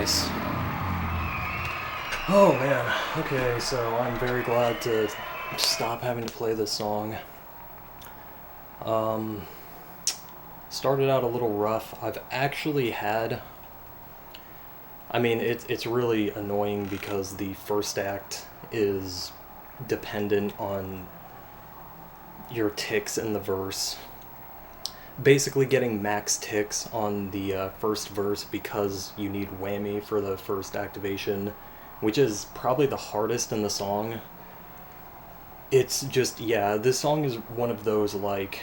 Nice. Oh man, okay, so I'm very glad to stop having to play this song. Started out a little rough. I've actually had... I mean, it's really annoying because the first act is dependent on your ticks in the verse. Basically getting max ticks on the first verse because you need whammy for the first activation, which is probably the hardest in the song. It's just, yeah, this song is one of those, like,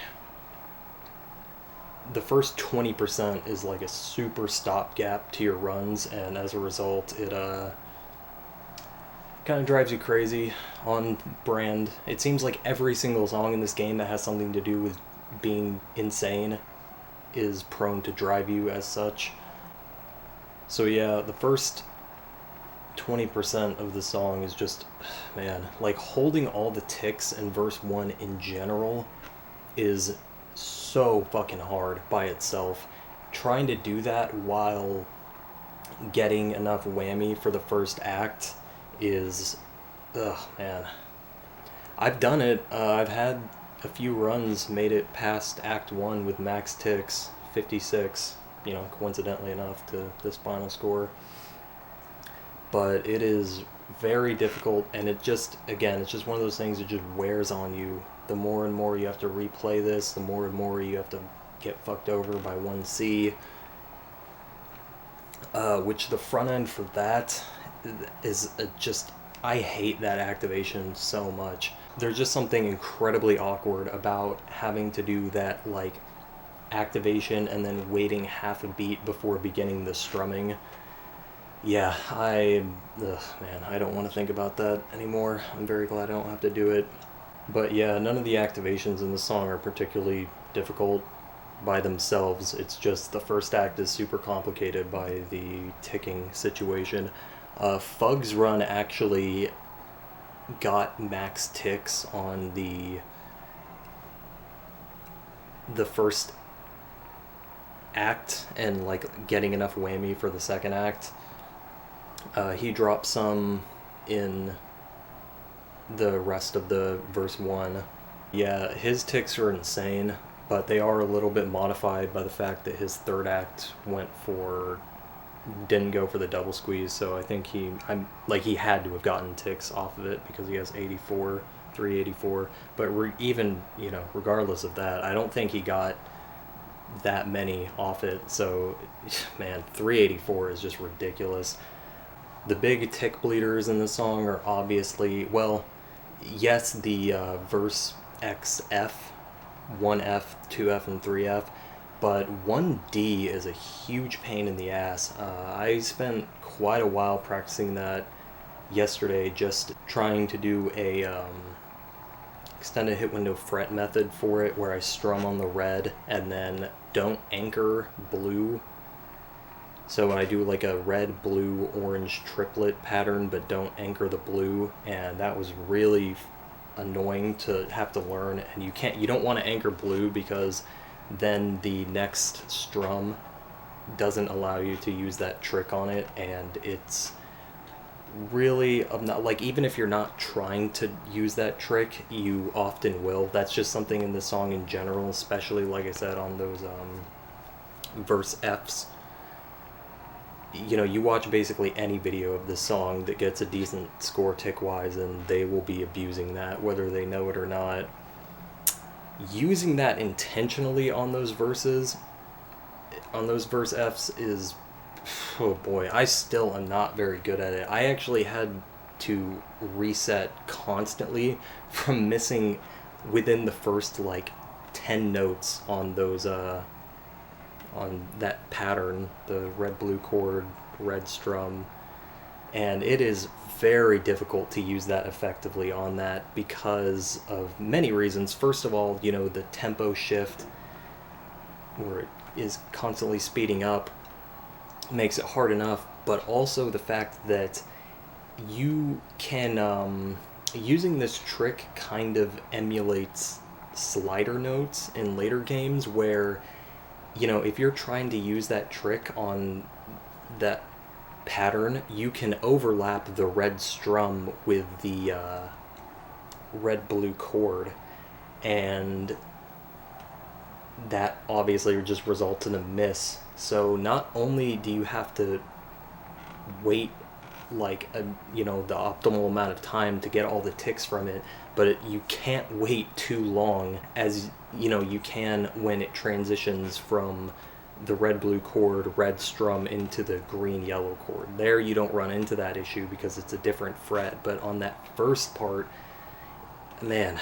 the first 20% is like a super stopgap to your runs, and as a result, it kind of drives you crazy. On brand. It seems like every single song in this game that has something to do with being insane is prone to drive you as such. So yeah, the first 20% of the song is just, man, like holding all the ticks in verse 1 in general is so fucking hard by itself. Trying to do that while getting enough whammy for the first act is, ugh, man. I've done it. I've had a few runs, made it past Act 1 with max ticks, 56, coincidentally enough to this final score. But it is very difficult, and it just, again, it's just one of those things that just wears on you. The more and more you have to replay this, the more and more you have to get fucked over by 1C. Which the front end for that is just... I hate that activation so much. There's just something incredibly awkward about having to do that, like, activation and then waiting half a beat before beginning the strumming. Yeah, man, I don't want to think about that anymore. I'm very glad I don't have to do it. But yeah, none of the activations in the song are particularly difficult by themselves. It's just the first act is super complicated by the ticking situation. Fug's run actually got max ticks on the first act and like getting enough whammy for the second act. He dropped some in the rest of the verse 1. Yeah, his ticks are insane, but they are a little bit modified by the fact that his third act didn't go for the double squeeze, so I think he had to have gotten ticks off of it because he has 384, but regardless of that, I don't think he got that many off it, so man, 384 is just ridiculous. The big tick bleeders in the song are obviously, well, yes, the verse XF, 1F, 2F, and 3F, but 1D is a huge pain in the ass. I spent quite a while practicing that yesterday, just trying to do a extended hit window fret method for it, where I strum on the red and then don't anchor blue. So I do like a red, blue, orange triplet pattern, but don't anchor the blue, and that was really annoying to have to learn. And you don't want to anchor blue because then the next strum doesn't allow you to use that trick on it, and it's really not, like, even if you're not trying to use that trick, you often will. That's just something in the song in general, especially, like I said, on those verse Fs. You watch basically any video of this song that gets a decent score tick-wise, and they will be abusing that, whether they know it or not. Using that intentionally on those verse Fs is, oh boy, I still am not very good at it. I actually had to reset constantly from missing within the first, 10 notes on those, on that pattern, the red-blue chord, red strum, and it is very difficult to use that effectively on that because of many reasons. First of all, the tempo shift, where it is constantly speeding up, makes it hard enough, but also the fact that you can, using this trick kind of emulates slider notes in later games where, if you're trying to use that trick on that pattern, you can overlap the red strum with the red-blue chord, and that obviously just results in a miss. So not only do you have to wait like the optimal amount of time to get all the ticks from it, but you can't wait too long, as you can when it transitions from the red-blue chord, red strum, into the green-yellow chord. There you don't run into that issue because it's a different fret, but on that first part, man,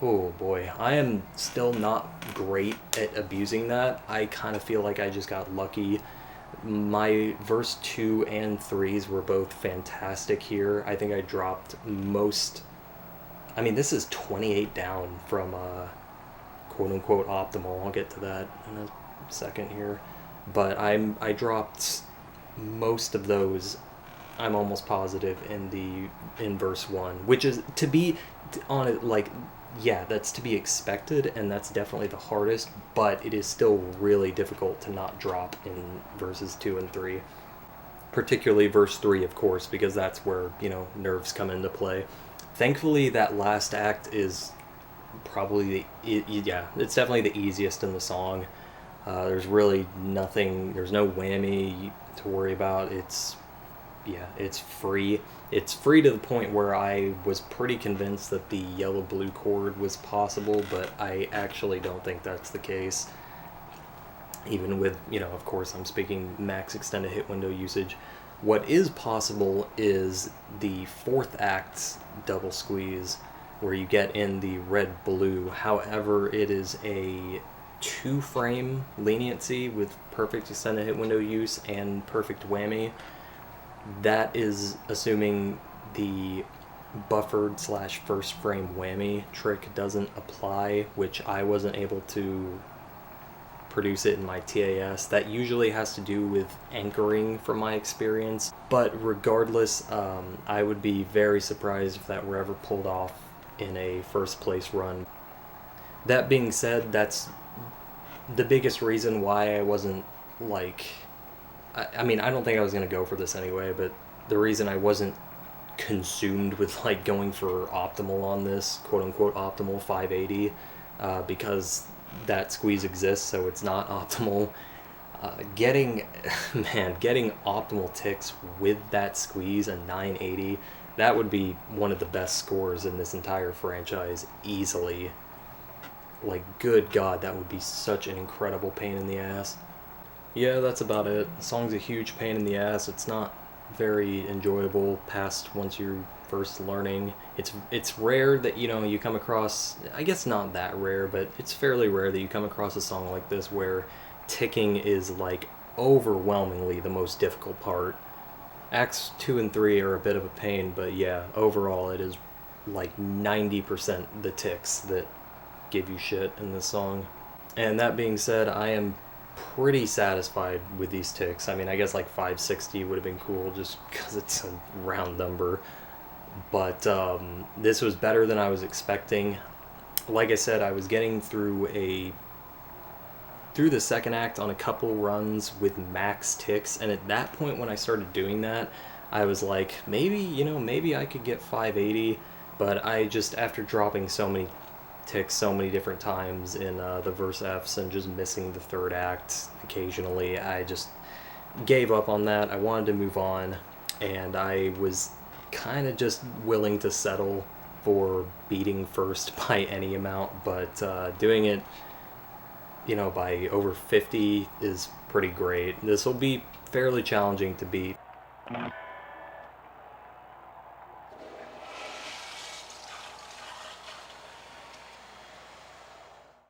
oh boy, I am still not great at abusing that. I kind of feel like I just got lucky. My verse 2 and 3s were both fantastic here. I think I dropped most... I mean, this is 28 down from quote-unquote optimal. I'll get to that in a second here. But I dropped most of those, I'm almost positive, in verse 1, which is to be on it, like, yeah, that's to be expected, and that's definitely the hardest, but it is still really difficult to not drop in verses 2 and 3. Particularly verse 3, of course, because that's where, nerves come into play. Thankfully, that last act is probably, it's definitely the easiest in the song. There's really nothing, there's no whammy to worry about. It's free. It's free to the point where I was pretty convinced that the yellow-blue chord was possible, but I actually don't think that's the case. Even with, of course, I'm speaking max extended hit window usage. What is possible is the fourth act double squeeze, where you get in the red-blue. However, it is a 2-frame leniency with perfect extended hit window use and perfect whammy. That is assuming the buffered / first frame whammy trick doesn't apply, which I wasn't able to produce it in my TAS. That usually has to do with anchoring from my experience, but regardless, I would be very surprised if that were ever pulled off in a first place run. That being said, that's the biggest reason why I wasn't like... I mean, I don't think I was going to go for this anyway, but the reason I wasn't consumed with like going for optimal on this, quote-unquote optimal 580, because that squeeze exists, so it's not optimal. Getting optimal ticks with that squeeze, a 980, that would be one of the best scores in this entire franchise, easily. Like, good God, that would be such an incredible pain in the ass. Yeah, that's about it. The song's a huge pain in the ass. It's not very enjoyable past once you're first learning. It's rare that, you come across, I guess not that rare, but it's fairly rare that you come across a song like this where ticking is like overwhelmingly the most difficult part. Acts 2 and 3 are a bit of a pain, but yeah, overall it is like 90% the ticks that give you shit in this song. And that being said, I am pretty satisfied with these ticks. I mean, I guess like 560 would have been cool just because it's a round number, but this was better than I was expecting. Like I said, I was getting through the second act on a couple runs with max ticks, and at that point when I started doing that, I was like, maybe I could get 580, but I just, after dropping so many ticks so many different times in the verse Fs and just missing the third act occasionally, I just gave up on that. I wanted to move on, and I was kind of just willing to settle for beating first by any amount, but doing it by over 50 is pretty great. This will be fairly challenging to beat.